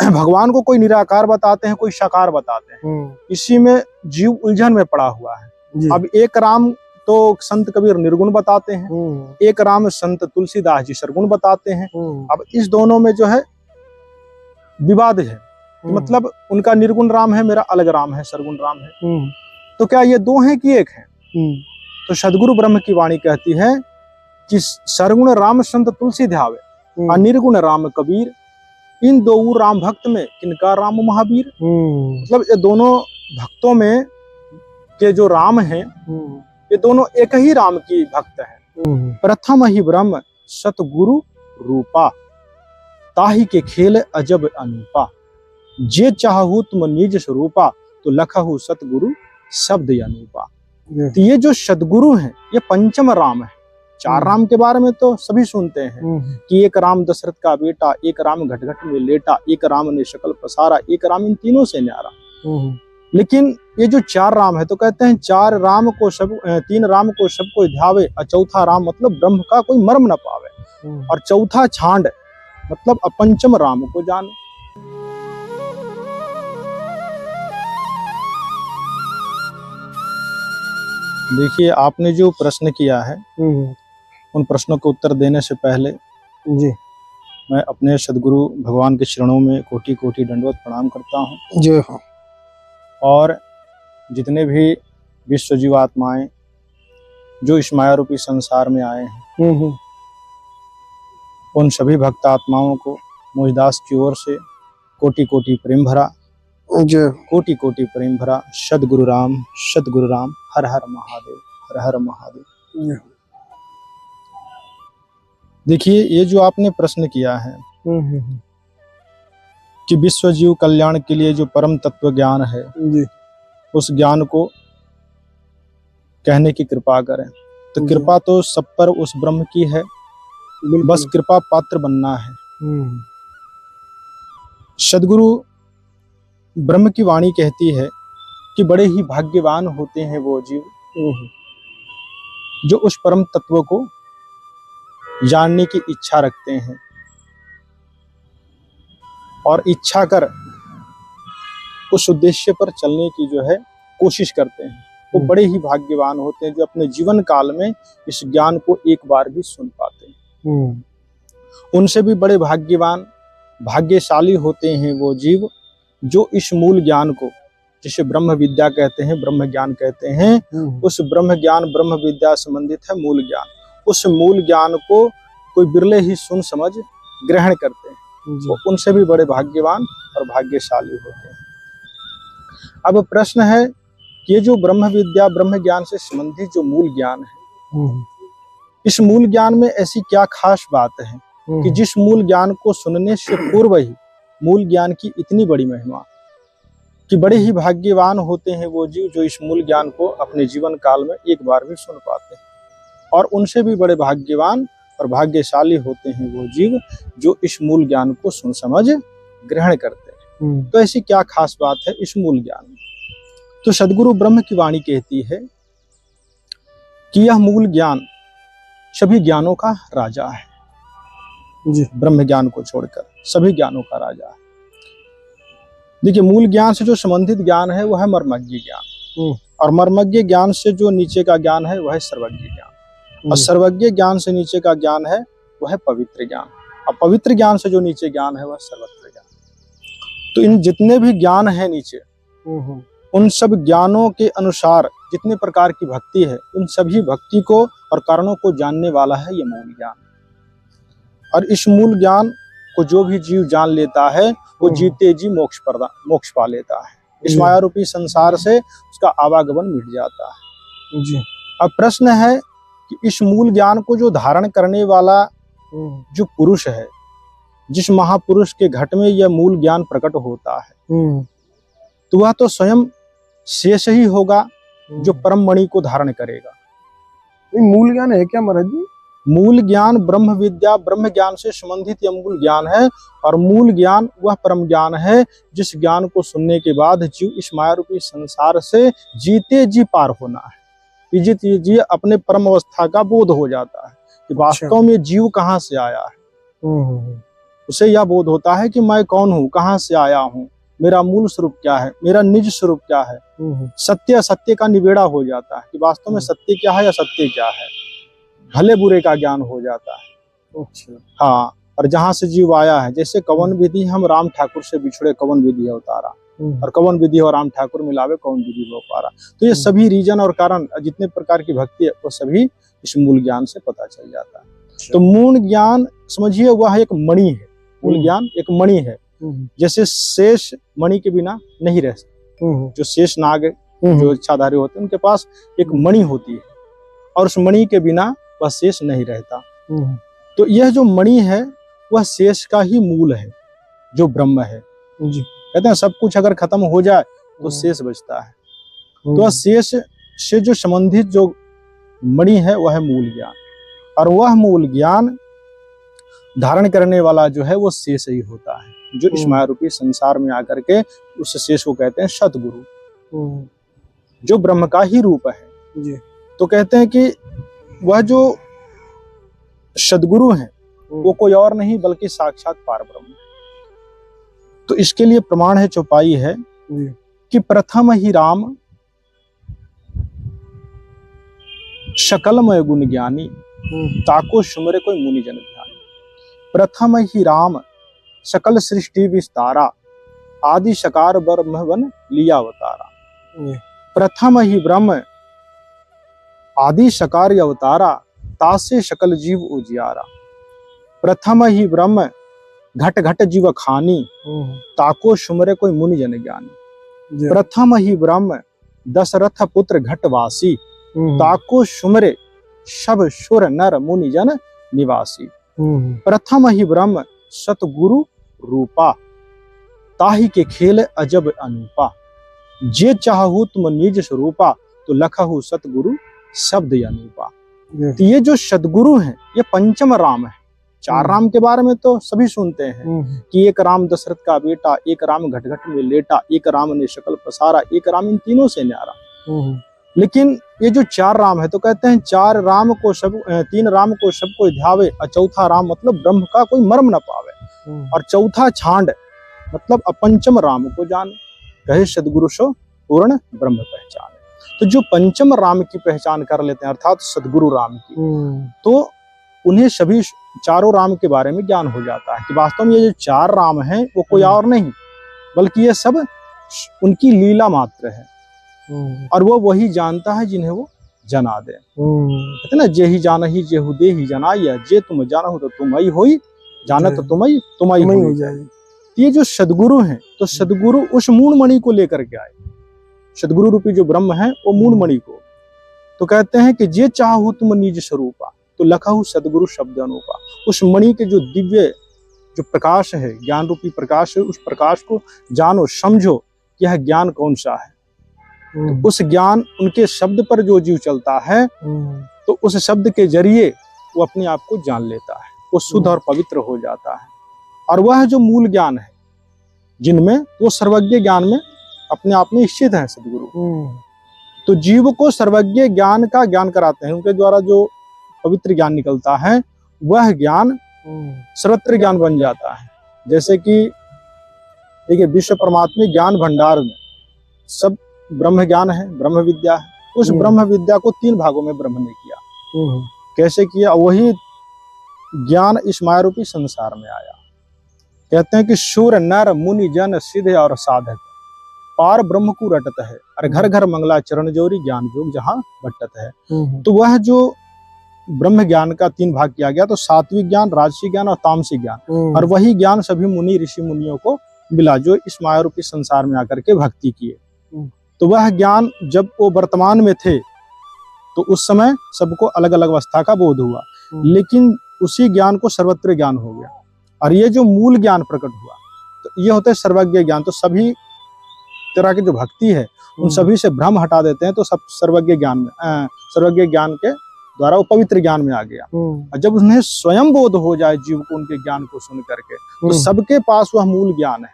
भगवान को कोई निराकार बताते हैं, कोई साकार बताते हैं। इसी में जीव उलझन में पड़ा हुआ है। अब एक राम तो संत कबीर निर्गुण बताते हैं, एक राम संत तुलसीदास जी सरगुण बताते हैं। अब इस दोनों में जो है विवाद है, मतलब उनका निर्गुण राम है, मेरा अलग राम है, सरगुण राम है। तो क्या ये दो हैं कि एक है? तो सदगुरु ब्रह्म की वाणी कहती है कि सरगुण राम संत तुलसी ध्यावे, अनिर्गुण राम कबीर, इन दो राम भक्त में किनका राम महावीर। मतलब ये दोनों भक्तों में के जो राम हैं, ये दोनों एक ही राम की भक्त हैं। प्रथम ही ब्रह्म सतगुरु रूपा, ताही के खेल अजब अनूपा, जे चाहू तुम निज स्वरूपा, तो लखहु सतगुरु शब्द अनूपा। तो ये जो सदगुरु हैं, ये पंचम राम है। चार राम के बारे में तो सभी सुनते हैं कि एक राम दशरथ का बेटा, एक राम घट में लेटा, एक राम ने शकल पसारा, एक राम इन तीनों से न्यारा। लेकिन ये जो चार राम है, तो कहते हैं चार राम को सब, तीन राम को सब कोई ध्यावे, और चौथा राम मतलब ब्रह्म का कोई मर्म न पावे, और चौथा छांड मतलब अपंचम राम को जाने। देखिए, आपने जो प्रश्न किया है, उन प्रश्नों को उत्तर देने से पहले जी मैं अपने सदगुरु भगवान के चरणों में कोटि कोटि दंडवत प्रणाम करता हूँ। जय हो। और जितने भी विश्व जीवात्माएं जो इस माया रूपी संसार में आए हैं, उन सभी भक्त आत्माओं को मुझदास की ओर से कोटि कोटि प्रेम भरा, कोटि कोटि प्रेम भरा सदगुरु राम हर हर महादेव, हर हर महादेव। देखिए, ये जो आपने प्रश्न किया है कि विश्व जीव कल्याण के लिए जो परम तत्व ज्ञान है, उस ज्ञान को कहने की कृपा करें। तो कृपा तो सब पर उस ब्रह्म की है, बस कृपा पात्र बनना है। सदगुरु ब्रह्म की वाणी कहती है कि बड़े ही भाग्यवान होते हैं वो जीव जो उस परम तत्व को जानने की इच्छा रखते हैं और इच्छा कर उस उद्देश्य पर चलने की जो है कोशिश करते हैं। वो बड़े ही भाग्यवान होते हैं जो अपने जीवन काल में इस ज्ञान को एक बार भी सुन पाते हैं। उनसे भी बड़े भाग्यवान, भाग्यशाली होते हैं वो जीव जो इस मूल ज्ञान को, जिसे ब्रह्म विद्या कहते हैं, ब्रह्म ज्ञान कहते हैं, उस ब्रह्म ज्ञान, ब्रह्म विद्या संबंधित है मूल ज्ञान, उस मूल ज्ञान को कोई बिरले ही सुन समझ ग्रहण करते हैं। वो उनसे भी बड़े भाग्यवान और भाग्यशाली होते हैं। अब प्रश्न है कि ये जो ब्रह्म विद्या, ब्रह्म ज्ञान से संबंधित जो मूल ज्ञान है, इस मूल ज्ञान में ऐसी क्या खास बात है कि जिस मूल ज्ञान को सुनने से पूर्व ही मूल ज्ञान की इतनी बड़ी महिमा, कि बड़े ही भाग्यवान होते हैं वो जीव जो इस मूल ज्ञान को अपने जीवन काल में एक बार भी सुन पाते हैं। और उनसे भी बड़े भाग्यवान और भाग्यशाली होते हैं वो जीव जो इस मूल ज्ञान को सुन समझ ग्रहण करते हैं। तो ऐसी क्या खास बात है इस मूल ज्ञान में? तो सदगुरु ब्रह्म की वाणी कहती है कि यह मूल ज्ञान सभी ज्ञानों का राजा है जी। ब्रह्म ज्ञान को छोड़कर सभी ज्ञानों का राजा है। देखिए, मूल ज्ञान से जो संबंधित ज्ञान है वह है मर्मज्ञ ज्ञान, और मर्मज्ञ ज्ञान से जो नीचे का ज्ञान है वह है सर्वज्ञ ज्ञान, और सर्वज्ञ ज्ञान से नीचे का ज्ञान है वह है पवित्र ज्ञान, और पवित्र ज्ञान से जो नीचे ज्ञान है वह सर्वत्र ज्ञान। तो इन जितने भी ज्ञान है नीचे, उन सब ज्ञानों के अनुसार जितने प्रकार की भक्ति है, उन सभी भक्ति को और कारणों को जानने वाला है ये मूल ज्ञान। और इस मूल ज्ञान को जो भी जीव जान लेता है वो जीते जी मोक्ष पा लेता है। इस माया रूपी संसार से उसका आवागमन मिट जाता है जी। अब प्रश्न है कि इस मूल ज्ञान को जो धारण करने वाला जो पुरुष है, जिस महापुरुष के घट में यह मूल ज्ञान प्रकट होता है, तो वह तो स्वयं शेष ही होगा जो परम मणि को धारण करेगा। मूल ज्ञान है क्या महाराज जी? मूल ज्ञान ब्रह्म विद्या, ब्रह्म ज्ञान से संबंधित यह मूल ज्ञान है। और मूल ज्ञान वह परम ज्ञान है जिस ज्ञान को सुनने के बाद जीव इस माया रूपी संसार से जीते जी पार होना है। जीते जी अपने परम अवस्था का बोध हो जाता है कि वास्तव में जीव कहाँ से आया है। उसे यह बोध होता है कि मैं कौन हूँ, कहाँ से आया हूँ, मेरा मूल स्वरूप क्या है, मेरा निज स्वरूप क्या है। सत्य असत्य का निबेड़ा हो जाता है कि वास्तव में सत्य क्या है, असत्य क्या है। भले बुरे का ज्ञान हो जाता है। अच्छा। हाँ, और जहाँ से जीव आया है, जैसे कवन विधि हम राम ठाकुर से बिछड़े कवन विधि अवतारा, और कवन विधि और राम ठाकुर मिलावे कवन विधि वो पारा। तो ये सभी रीजन और कारण, जितने प्रकार की भक्ति है, वो सभी इस मूल ज्ञान से पता चल जाता है। तो मूल ज्ञान समझिए वह एक मणि है। मूल ज्ञान एक मणि है। जैसे शेष मणि के बिना नहीं रह सकते। जो शेष नाग जो इच्छाधारी होते हैं उनके पास एक मणि होती है, और उस मणि के बिना वह शेष नहीं रहता। तो यह जो मणि है वह शेष का ही मूल है, जो ब्रह्म है जी। कहते हैं सब कुछ अगर खत्म हो जाए तो शेष बचता है। तो शेष से जो संबंधित जो मणि है वह है मूल ज्ञान, और वह मूल ज्ञान धारण करने वाला जो है वो शेष ही होता है, जो इस माया रूपी संसार में आकर के उस शेष को कहते हैं सतगुरु, जो ब्रह्म का ही रूप है जी। तो कहते हैं कि वह जो सदगुरु है वो कोई और नहीं बल्कि साक्षात पार ब्रह्म है। तो इसके लिए प्रमाण है, चौपाई है कि प्रथम ही राम सकलमय गुण ज्ञानी, ताको सुमरे कोई मुनि जन ध्यानी। प्रथम ही राम सकल सृष्टि विस्तारा, आदि सकार ब्रह्म बन लिया अवतारा। प्रथम ही ब्रह्म आदि सकार अवतारा, तासे सकल जीव उजियारा। प्रथम ही ब्रह्म घट घट जीव खानी, ताको सुमरे कोई मुनि जन ज्ञानी। प्रथम ही ब्रह्म दशरथ पुत्र घटवासी, ताको सुमरे सब सुर नर मुनि जन निवासी। प्रथम ही ब्रह्म सतगुरु रूपा, ताहि के खेल अजब अनूपा। जे चाहू तुम निज स्वरूपा, तो लखहु सतगुरु शब्द अनूपा। तो ये जो सदगुरु हैं ये पंचम राम है। चार राम के बारे में तो सभी सुनते हैं कि एक राम दशरथ का बेटा, एक राम घट घट में लेटा, एक राम ने शकल पसारा, एक राम इन तीनों से न्यारा। लेकिन ये जो चार राम है तो कहते हैं चार राम को सब, तीन राम को सब कोई ध्यावे, और चौथा राम मतलब ब्रह्म का कोई मर्म न पावे, और चौथा छांड मतलब अपंचम राम को जाने, कहे सदगुरु सो पूर्ण ब्रह्म पहचाने। तो जो पंचम राम की पहचान कर लेते हैं अर्थात सदगुरु राम की, तो उन्हें सभी चारों राम के बारे में ज्ञान हो जाता है कि वास्तव में ये जो चार राम हैं वो कोई और नहीं बल्कि ये सब उनकी लीला मात्र है, और वो वही जानता है जिन्हें वो जना दे। कहते ना, जे ही जान ही जेहु दे ही जनाइया, जे तुम जानो तो तुम ही होई, जानत तो तुम ही हो जाए। ये जो सदगुरु हैं तो सदगुरु उस मूल मणि को लेकर के आए। सदगुरु रूपी जो ब्रह्म है वो मूल मणि को, तो कहते हैं कि जे चाहू तुम निज स्वरूपा, तो लखहु सदगुरु शब्द अनूपा। उस मणि के जो दिव्य जो प्रकाश है, ज्ञान रूपी प्रकाश है, उस प्रकाश को जानो, समझो कि यह ज्ञान कौन सा है। तो उस ज्ञान, उनके शब्द पर जो जीव चलता है तो उस शब्द के जरिए वो अपने आप को जान लेता है, वो शुद्ध और पवित्र हो जाता है। और वह जो मूल ज्ञान है जिनमें वो सर्वज्ञ ज्ञान में अपने आप में स्थित है सदगुरु। तो जीव को सर्वज्ञ ज्ञान का ज्ञान कराते हैं, उनके द्वारा जो पवित्र ज्ञान निकलता है वह ज्ञान सर्वत्र ज्ञान बन जाता है। जैसे कि देखिए विश्व परमात्मा ज्ञान भंडार में सब ब्रह्म ज्ञान है, ब्रह्म विद्या है। उस ब्रह्म विद्या को तीन भागों में ब्रह्म ने किया। कैसे किया? वही ज्ञान इस माया रूपी संसार में आया। कहते हैं कि सूर नर मुनि जन सिद्ध और साधक, पार ब्रह्म को रटत है, और घर घर मंगला चरण जोरी, ज्ञान योग जहाँ बटत है। तो वह जो ब्रह्म ज्ञान का तीन भाग किया गया, तो सात्विक ज्ञान, राजसिक ज्ञान और तामसिक ज्ञान, और वही ज्ञान सभी मुनि ऋषि मुनियों को मिला जो इस माया रूपी संसार में आकर के भक्ति किए। तो वह ज्ञान जब वो वर्तमान में थे तो उस समय सबको अलग अलग अवस्था का बोध हुआ, लेकिन उसी ज्ञान को सर्वत्र ज्ञान हो गया, और ये जो मूल ज्ञान प्रकट हुआ तो ये होता है सर्वज्ञ ज्ञान। तो सभी तरह की जो भक्ति है उन सभी से भ्रम हटा देते हैं, तो सब सर्वज्ञ ज्ञान में, सर्वज्ञ ज्ञान के द्वारा वो पवित्र ज्ञान में आ गया। और जब उन्हें स्वयं बोध हो जाए जीव को उनके ज्ञान को सुन करके, तो सबके पास वह मूल ज्ञान है,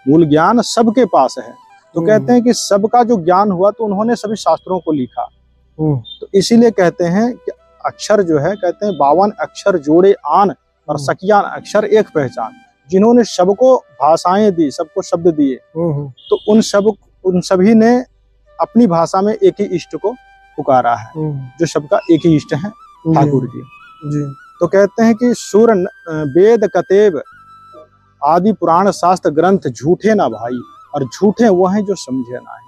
मूल ज्ञान सबके पास है। तो कहते हैं कि सबका जो ज्ञान हुआ तो उन्होंने सभी शास्त्रों को लिखा। तो इसीलिए कहते हैं कि अक्षर जो है, कहते हैं 52 अक्षर जोड़े आन, और सकियान अक्षर एक पहचान, जिन्होंने सबको भाषाएं दी, सबको शब्द दिए, तो उन सभी ने अपनी भाषा में एक ही इष्ट को पुकारा है, जो सबका एक ही इष्ट है, ठाकुर जी। तो कहते हैं कि सुर वेद कतेब आदि पुराण शास्त्र ग्रंथ झूठे ना भाई, और झूठे वो हैं जो समझे ना है।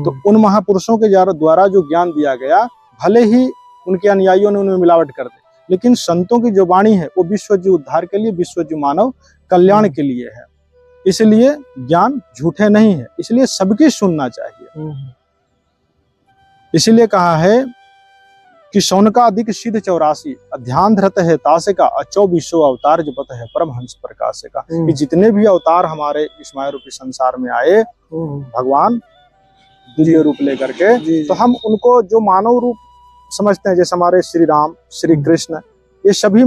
तो उन महापुरुषों के द्वारा जो ज्ञान दिया गया, भले ही उनके अनुयायियों ने उनमें मिलावट कर दी, लेकिन संतों की जो वाणी है वो विश्व जीव उद्धार के लिए, विश्व जीव मानव कल्याण के लिए है। इसलिए ज्ञान झूठे नहीं है, इसलिए सबकी सुनना चाहिए। इसलिए कहा है कि शौनका अधिक सिद्ध 84 अध्यान धरत है तासे का, 24 अवतार जपत है परमहंस प्रकाश का। कि जितने भी अवतार हमारे इस माया रूपी संसार में आए, भगवान दिव्य रूप लेकर के, तो हम उनको जो मानव रूप समझते हैं, जैसे हमारे श्री राम, श्री कृष्ण, ये सभी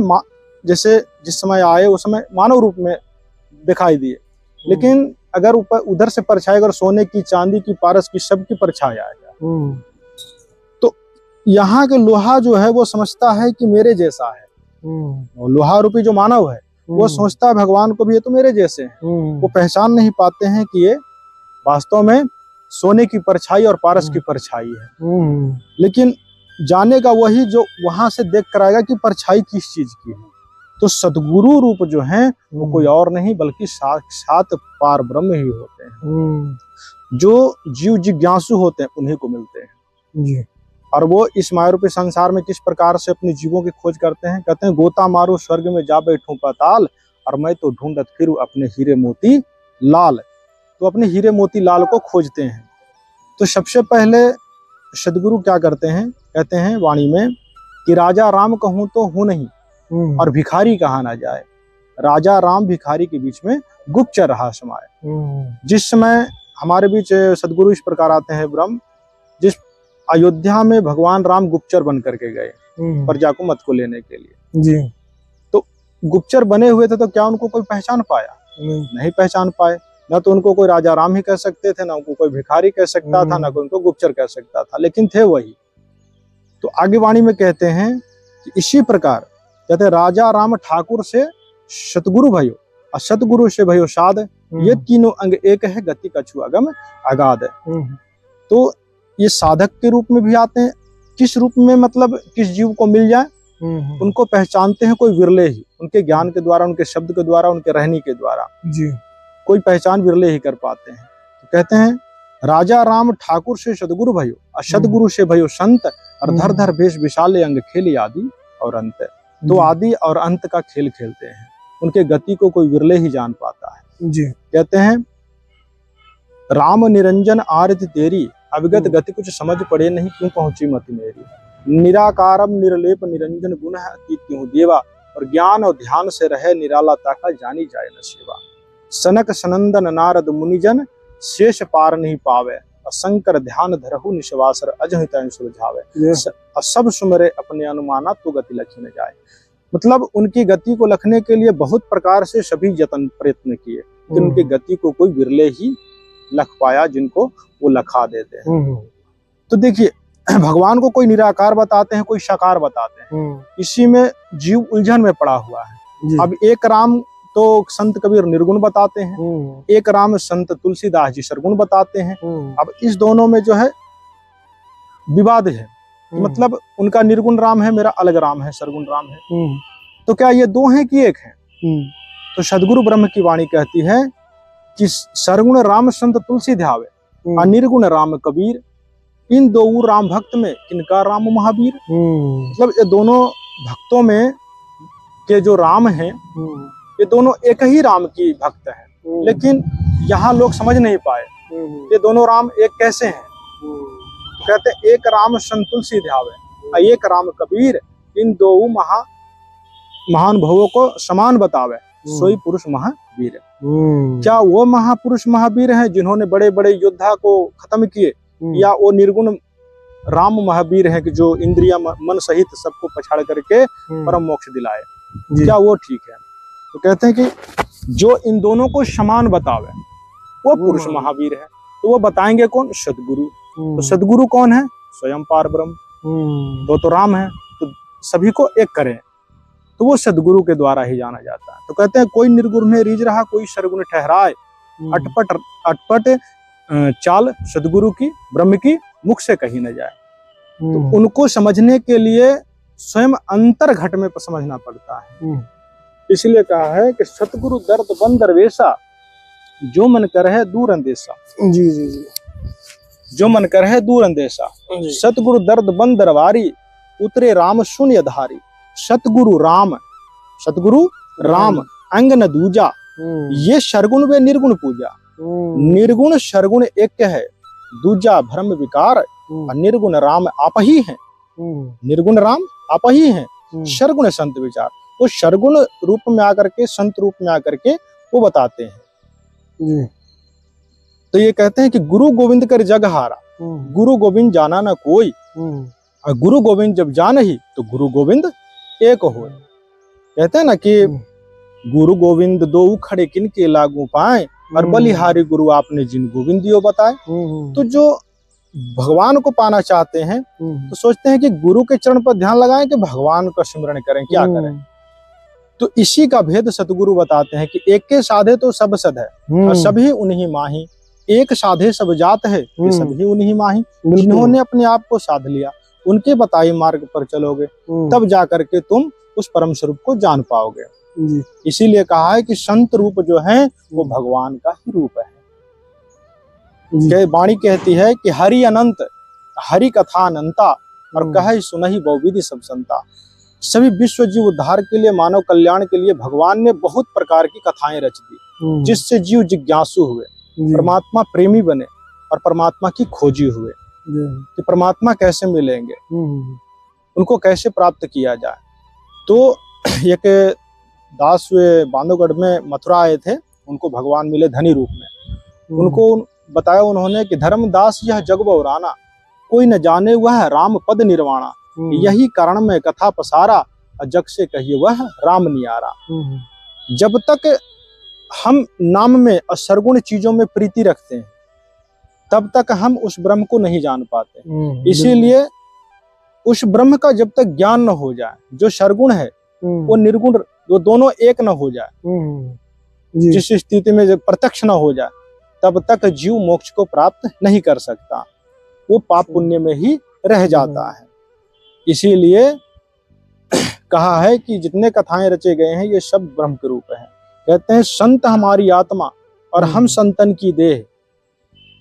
जैसे जिस समय आए उस समय मानव रूप में दिखाई दिए, लेकिन अगर ऊपर उधर से परछाई, अगर सोने की, चांदी की, पारस की, सबकी परछाई आएगा, तो यहाँ के लोहा जो है वो समझता है कि मेरे जैसा है, और लोहा रूपी जो मानव है वो सोचता है भगवान को भी ये तो मेरे जैसे हैं। वो पहचान नहीं पाते हैं कि ये वास्तव में सोने की परछाई और पारस की परछाई है। लेकिन जाने का वही जो वहां से देख कर आएगा कि परछाई किस चीज की है। तो सदगुरु रूप जो है वो कोई और नहीं बल्कि साक्षात पार ब्रह्म ही होते हैं, जो जीव जिज्ञासु होते हैं उन्हीं को मिलते हैं। और वो इस माया रूपी संसार में किस प्रकार से अपने जीवों की खोज करते हैं, कहते हैं गोता मारू स्वर्ग में जा बैठूं पाताल, और मैं तो ढूंढत फिर अपने हीरे मोती लाल। तो अपने हीरे मोती लाल को खोजते हैं। तो सबसे पहले सदगुरु क्या करते हैं, कहते हैं वाणी में कि राजा राम कहूं तो हूं नहीं, और भिखारी कहा ना जाए। राजा राम भिखारी के बीच में गुप्तचर रहा समाये। जिस समय हमारे बीच सदगुरु इस प्रकार आते हैं ब्रह्म, जिस अयोध्या में भगवान राम गुप्तचर बन करके गए प्रजा को मत को लेने के लिए जी, तो गुप्तचर बने हुए थे, तो क्या उनको कोई पहचान पाया? नहीं पहचान पाए। ना तो उनको कोई राजा राम ही कह सकते थे, ना उनको कोई भिखारी कह सकता था, ना कोई उनको गुप्तचर कह सकता था, लेकिन थे वही। तो आगे वाणी में कहते हैं कि इसी प्रकार कहते हैं राजा राम ठाकुर से सतगुरु भयो, और सतगुरु से भयो साध, ये तीनों अंग एक है, गति कछु अगम अगाध। तो ये साधक के रूप में भी आते हैं। किस रूप में, मतलब किस जीव को मिल जाए उनको पहचानते हैं कोई विरले ही, उनके ज्ञान के द्वारा, उनके शब्द के द्वारा, उनके रहने के द्वारा जी, कोई पहचान विरले ही कर पाते हैं। तो कहते हैं राजा राम ठाकुर से सदगुरु भयो, और सदगुरु से भयो संत, और धर धर भेष विशाले अंग खेली आदि और अंत। तो आदि और अंत का खेल खेलते हैं, उनके गति को कोई विरले ही जान पाता है जी। कहते हैं राम निरंजन आरती तेरी, अविगत गति कुछ समझ पड़े नहीं, क्यों पहुंची मति मेरी। निराकारम निर्लेप निरंजन गुण है अतीत क्यों देवा, और ज्ञान और ध्यान से रहे निराला ताका, जानी जाए न सेवा। सनक सनंदन नारद मुनिजन, शेष पार नहीं पावे, और शंकर ध्यान धरहु निश्वासर अजहित सुलझावे। और सब सुमरे अपने अनुमाना तो गति लखी न जाए। मतलब उनकी गति को लखने के लिए बहुत प्रकार से सभी यत्न प्रयत्न किए, लेकिन उनकी गति को कोई विरले ही लख पाया, जिनको वो लखा देते हैं। तो देखिए भगवान को कोई निराकार बताते हैं, कोई साकार बताते हैं, इसी में जीव उलझन में पड़ा हुआ है। अब एक राम तो संत कबीर निर्गुण बताते हैं, एक राम संत तुलसीदास जी सरगुण बताते हैं। अब इस दोनों में जो है विवाद है, मतलब उनका निर्गुण राम है, मेरा अलग राम है, सरगुण राम है। तो क्या ये दो हैं कि एक है? तो सदगुरु ब्रह्म की वाणी कहती है कि सरगुण राम संत तुलसी ध्यावे, और निर्गुण राम कबीर, इन दो राम भक्त में किनका राम महावीर। मतलब ये दोनों भक्तों में के जो राम हैं, ये दोनों एक ही राम की भक्त हैं, लेकिन यहाँ लोग समझ नहीं पाए ये दोनों राम एक कैसे हैं। कहते एक राम संत तुलसी ध्यावे, एक राम कबीर, इन दो महान भवों को समान बतावे, सोई पुरुष महावीर। क्या वो महापुरुष महावीर हैं जिन्होंने बड़े बड़े योद्धा को खत्म किए, या वो निर्गुण राम महावीर हैं कि जो इंद्रिया मन सहित सबको पछाड़ करके परम मोक्ष दिलाए? क्या वो ठीक है? तो कहते हैं कि जो इन दोनों को समान बतावे वो पुरुष महावीर है। तो वो बताएंगे कौन? सदगुरु। तो सदगुरु कौन है? स्वयं पार ब्रह्म। तो राम है, तो सभी को एक करें। तो वो सदगुरु के द्वारा ही जाना जाता है। तो कहते हैं कोई निर्गुण में रीझ रहा, कोई सरगुण ठहराए, अटपट अटपट चाल सदगुरु की ब्रह्म की मुख से कही न जाए। तो उनको समझने के लिए स्वयं अंतर घट में समझना पड़ता है। इसलिए कहा है कि सतगुरु दर्द बन दरवेशा, जो मन कर है दूर अंदेशा। जी जी जी। जो मन कर है दूर अंदेशा, सतगुरु दर्द बन दरबारी, उतरे राम शून्य धारी। सतगुरु राम अंग न दूजा, ये सरगुण वे निर्गुण पूजा। निर्गुण सरगुण एक है, दूजा भ्रम विकार, और निर्गुण राम आप ही हैं। निर्गुण राम आप ही हैं, सरगुण संत विचार। वो सरगुण रूप में आकर के, संत रूप में आकर के वो बताते हैं। तो ये कहते हैं कि गुरु गोविंद कर जग हारा, गुरु गोविंद जाना ना कोई, और गुरु गोविंद जब जान ही तो गुरु गोविंद एक हो। कहते हैं ना कि गुरु गोविंद दो खड़े किन के लागू पाए, और बलिहारी गुरु आपने जिन गोविंदियों बताए। तो जो भगवान को पाना चाहते हैं तो सोचते हैं कि गुरु के चरण पर ध्यान लगाएं कि भगवान का स्मरण करें, क्या करें। तो इसी का भेद सतगुरु बताते हैं कि एक के साधे तो सब सद है, और सभी उन्हीं माही। एक साधे सब जात है, ये सभी उन्हीं माही। जिन्होंने अपने आप को साध लिया, उनके बताए मार्ग पर चलोगे, तब जाकर के तुम उस परम स्वरूप को जान पाओगे। इसीलिए कहा है कि संत रूप जो है वो भगवान का ही रूप है। वाणी कहती है कि हरि अनंत, हरि कथा अनंता, और कहे सुनहि बहुविधि सब संता। सभी विश्व जीव उद्धार के लिए, मानव कल्याण के लिए भगवान ने बहुत प्रकार की कथाएं रच दी, जिससे जीव जिज्ञासु हुए, परमात्मा प्रेमी बने, और परमात्मा की खोजी हुए कि परमात्मा कैसे मिलेंगे, उनको कैसे प्राप्त किया जाए। तो एक दास वे बांधवगढ़ में मथुरा आए थे, उनको भगवान मिले धनी रूप में। उनको बताया उन्होंने कि धर्मदास यह जग बहुराना, कोई न जाने वह राम पद निर्वाणा। यही कारण में कथा पसारा, जग से कहिए वह राम नियारा। जब तक हम नाम में और सरगुण चीजों में प्रीति रखते हैं, तब तक हम उस ब्रह्म को नहीं जान पाते। इसीलिए उस ब्रह्म का जब तक ज्ञान न हो जाए, जो सरगुण है वो निर्गुण, वो दोनों एक न हो जाए, जिस स्थिति में जब प्रत्यक्ष न हो जाए, तब तक जीव मोक्ष को प्राप्त नहीं कर सकता, वो पाप पुण्य में ही रह जाता है। इसीलिए कहा है कि जितने कथाएं रचे गए हैं ये सब ब्रह्म के रूप है। कहते हैं संत हमारी आत्मा और हम संतन की देह।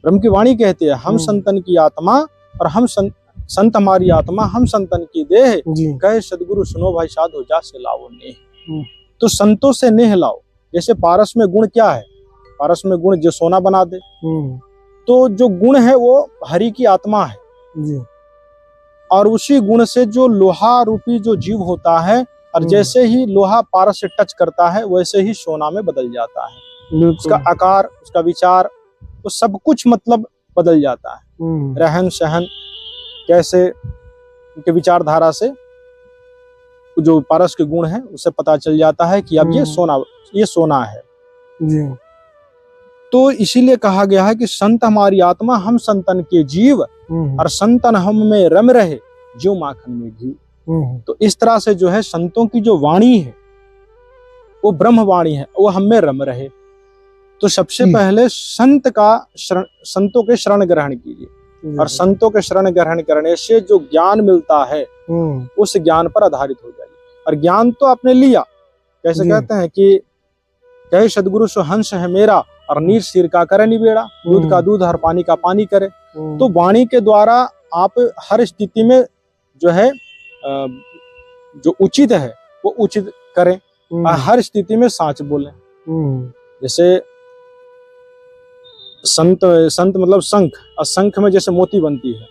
ब्रह्म की वाणी कहती है हम संतन की आत्मा और हम संत हमारी आत्मा, हम संतन की देह। कहे सदगुरु सुनो भाई साधो जा से लाओ नेह। तो संतों से नेह लाओ। जैसे पारस में गुण क्या है, पारस में गुण जो सोना बना दे, तो जो गुण है वो हरि की आत्मा है, और उसी गुण से जो लोहा रूपी जो जीव होता है, और जैसे ही लोहा पारस से टच करता है वैसे ही सोना में बदल जाता है। उसका आकार, उसका विचार, तो सब कुछ मतलब बदल जाता है। रहन सहन कैसे, उनके विचारधारा से जो पारस के गुण है उससे पता चल जाता है कि अब ये सोना है। तो इसीलिए कहा गया है कि संत हमारी आत्मा, हम संतन के जीव, और संतन हम में रम रहे, जो माखन में घी। तो इस तरह से जो है संतों की जो वाणी है वो ब्रह्म वाणी है, वो हम में रम रहे। तो सबसे पहले संतों के शरण ग्रहण कीजिए, और संतों के शरण ग्रहण करने से जो ज्ञान मिलता है उस ज्ञान पर आधारित हो जाइए। और ज्ञान तो आपने लिया, कैसे कहते हैं कि कहे सदगुरु सो हंस है मेरा, और नीर सिर का करे निबेड़ा, दूध का दूध हर पानी का पानी करे। तो वाणी के द्वारा आप हर स्थिति में जो है जो उचित है वो उचित करें, और हर स्थिति में साच बोलें। जैसे संत मतलब शंख, और शंख में जैसे मोती बनती है,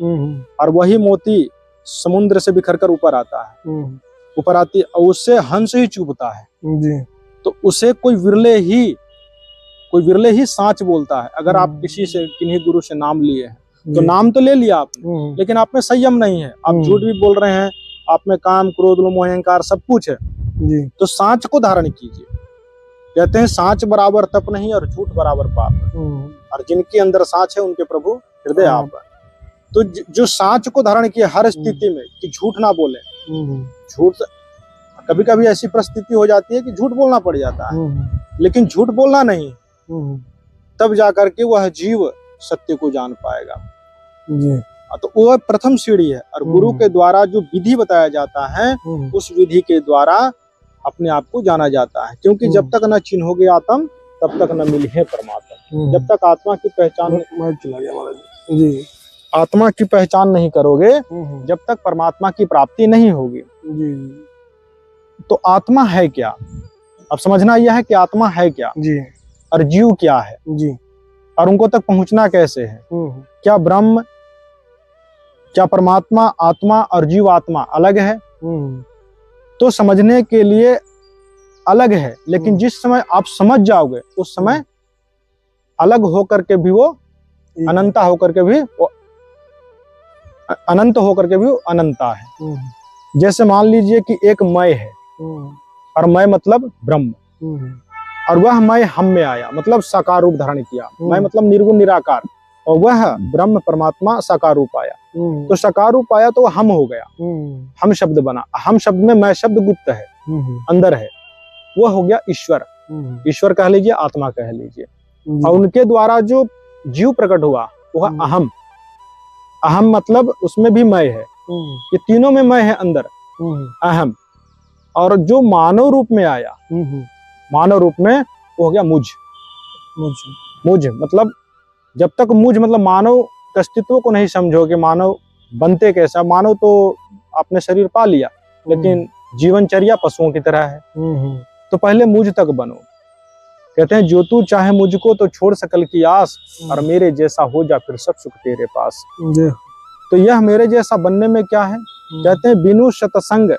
और वही मोती समुद्र से बिखर कर ऊपर आता है, ऊपर आती है, और उससे हंस ही चुभता है। तो उसे कोई विरले ही साच बोलता है। अगर आप किन्हीं गुरु से नाम लिए हैं, तो नाम तो ले लिया आपने, लेकिन आप में संयम नहीं है, आप झूठ भी बोल रहे हैं, आप में काम, क्रोध, लोभ, मोह, अहंकार सब कुछ है। तो साच को धारण कीजिए। कहते हैं साच बराबर तप नहीं, और झूठ बराबर पाप है, और जिनके अंदर साच है उनके प्रभु हृदय आप है। तो जो साच को धारण किए हर स्थिति में, कि झूठ ना बोले, झूठ कभी कभी ऐसी परिस्थिति हो जाती है कि झूठ बोलना पड़ जाता है, लेकिन झूठ बोलना नहीं, तब जाकर के वह जीव सत्य को जान पाएगा जी। तो वह प्रथम सीढ़ी है। और गुरु के द्वारा जो विधि बताया जाता है उस विधि के द्वारा अपने आप को जाना जाता है, क्योंकि जब तक न चिन्होगे आत्म तब तक न मिले परमात्मा। जब तक आत्मा की पहचान चला गया महाराज जी, आत्मा की पहचान नहीं करोगे, जब तक परमात्मा की प्राप्ति नहीं होगी। जी तो आत्मा है क्या, अब समझना यह है कि आत्मा है क्या जी, और जीव क्या है जी, और उनको तक पहुंचना कैसे है। क्या ब्रह्म, क्या परमात्मा, आत्मा और जीव आत्मा अलग है? तो समझने के लिए अलग है, लेकिन जिस समय आप समझ जाओगे उस समय अलग होकर के भी वो अनंता होकर के भी वो अनंत होकर के भी वो अनंता है। जैसे मान लीजिए कि एक मैं है और मैं मतलब ब्रह्म, और वह मैं हम में आया मतलब साकार रूप धारण किया। मैं मतलब निर्गुण निराकार, और वह ब्रह्म परमात्मा साकार रूप आया। तो साकार रूप आया तो हम हो गया, हम शब्द बना। हम शब्द में मैं शब्द गुप्त है, अंदर है, वह हो गया ईश्वर। ईश्वर कह लीजिए, आत्मा कह लीजिए। और उनके द्वारा जो जीव प्रकट हुआ वह अहम। अहम मतलब उसमें भी मैं है, ये तीनों में मैं है अंदर, अहम। और जो मानव रूप में आया, मानव रूप में वो हो गया मुझ। मुझ मतलब जब तक मुझ मतलब मानव के अस्तित्व को नहीं समझोगे, मानव बनते कैसा। मानव तो आपने शरीर पा लिया, लेकिन जीवनचर्या पशुओं की तरह है। तो पहले मुझ तक बनो। कहते हैं जो तू चाहे मुझको तो छोड़ सकल की आस, और मेरे जैसा हो जा फिर सब सुख तेरे पास। तो यह मेरे जैसा बनने में क्या है? कहते हैं बिनु सत्संग,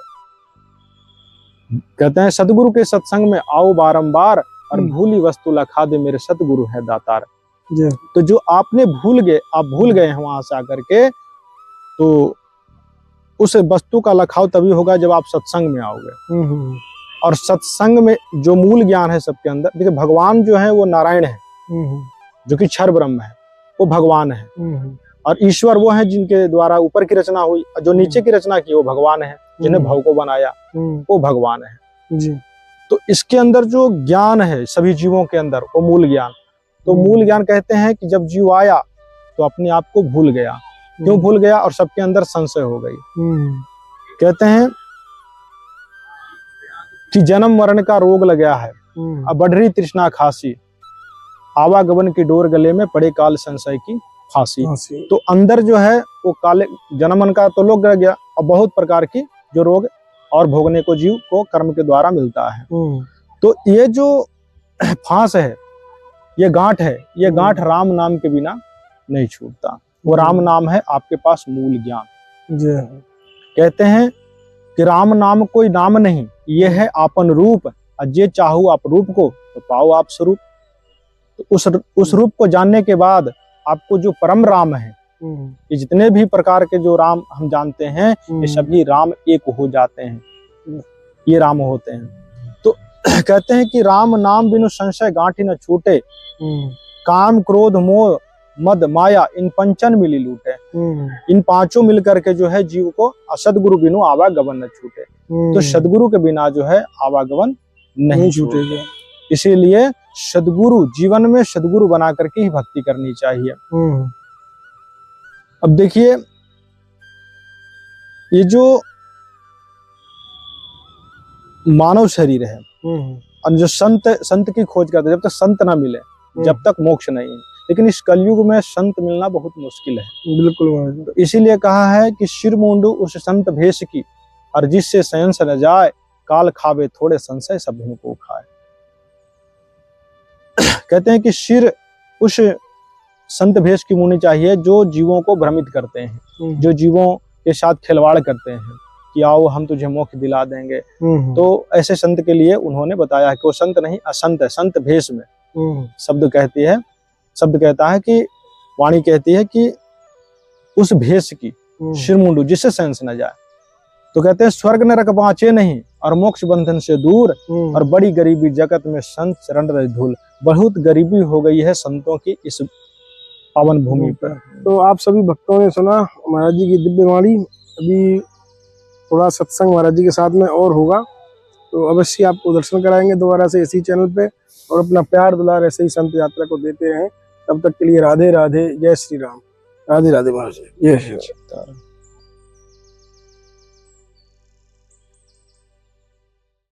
कहते हैं सतगुरु के सत्संग में आओ बारंबार, और भूली वस्तु लखा दे मेरे सतगुरु है दातार। तो जो आपने भूल गए, आप भूल गए हैं वहां से आकर के, तो उस वस्तु का लखाव तभी होगा जब आप सत्संग में आओगे। और सत्संग में जो मूल ज्ञान है सबके अंदर, देखिए भगवान जो है वो नारायण है, जो कि क्षर ब्रह्म है, वो भगवान है। और ईश्वर वो है जिनके द्वारा ऊपर की रचना हुई, जो नीचे की रचना की वो भगवान है, जिन्हें भव को बनाया वो भगवान है जी। तो इसके अंदर जो ज्ञान है सभी जीवों के अंदर, वो मूल ज्ञान। तो मूल ज्ञान कहते हैं कि जब जीव आया तो अपने आप को भूल गया। क्यों भूल गया? और सबके अंदर संशय हो गई। कहते हैं कि जन्म मरण का रोग लगा है, अब बढ़ रही तृष्णा खासी, आवागमन की डोर गले में पड़े काल संशय की फांसी। तो अंदर जो है वो काले जन्म मन का तो लोग रह गया, और बहुत प्रकार की जो रोग और भोगने को जीव को कर्म के द्वारा मिलता है। तो ये जो फांस है, ये गांठ है, ये गांठ राम नाम के बिना नहीं छूटता। वो राम नाम है आपके पास मूल ज्ञान। कहते हैं कि राम नाम कोई नाम नहीं, ये है आपन रूप, अजय चाहू आप रूप को तो पाओ आप स्वरूप। तो उस रूप को जानने के बाद आपको जो परम राम है, ये जितने भी प्रकार के जो राम हम जानते हैं, ये सभी राम एक हो जाते हैं, ये राम होते हैं। तो कहते हैं कि राम नाम बिनु संशय गांठी न छूटे, काम क्रोध मोह मद माया इन पंचन मिली लूटे। इन पांचों मिलकर के जो है जीव को सदगुरु बिनु आवागमन न छूटे। तो सदगुरु के बिना जो है आवागमन नहीं छूटेगा। इसीलिए सदगुरु, जीवन में सदगुरु बना करके ही भक्ति करनी चाहिए। अब देखिए, ये जो मानव शरीर है और जो संत की खोज करते, जब तक संत ना मिले जब तक मोक्ष नहीं है। लेकिन इस कलयुग में संत मिलना बहुत मुश्किल है। बिल्कुल। तो इसीलिए कहा है कि सिर मुंडू उस संत भेष की, और जिससे संस न जाए, काल खावे थोड़े संशय सब को खाए। कहते हैं कि सिर उस संत भेष की मुनि चाहिए जो जीवों को भ्रमित करते हैं, जो जीवों के साथ खिलवाड़ करते हैं कि आओ हम तुझे मोक्ष दिला देंगे। तो ऐसे संत के लिए उन्होंने बताया है कि वो संत नहीं असंत है। संत भेष में शब्द कहता है कि वाणी कहती है कि उस भेष की सिरमुंडू, जिससे सेंस न जाए। तो कहते हैं स्वर्ग नरक बाँचे नहीं, और मोक्ष बंधन से दूर, और बड़ी गरीबी जगत में संत चरण रज धूल। बहुत गरीबी हो गई है संतों की इस पावन भूमि पर। तो आप सभी भक्तों ने सुना महाराज जी की दिव्य वाणी। अभी थोड़ा सत्संग महाराज जी के साथ में और होगा, तो अवश्य आपको दर्शन कराएंगे दोबारा से इसी चैनल पे, और अपना प्यार दुलार ऐसे ही संत यात्रा को देते रहें। तब तक के लिए राधे राधे, जय श्री राम। राधे राधे महाराज, जय श्री राम।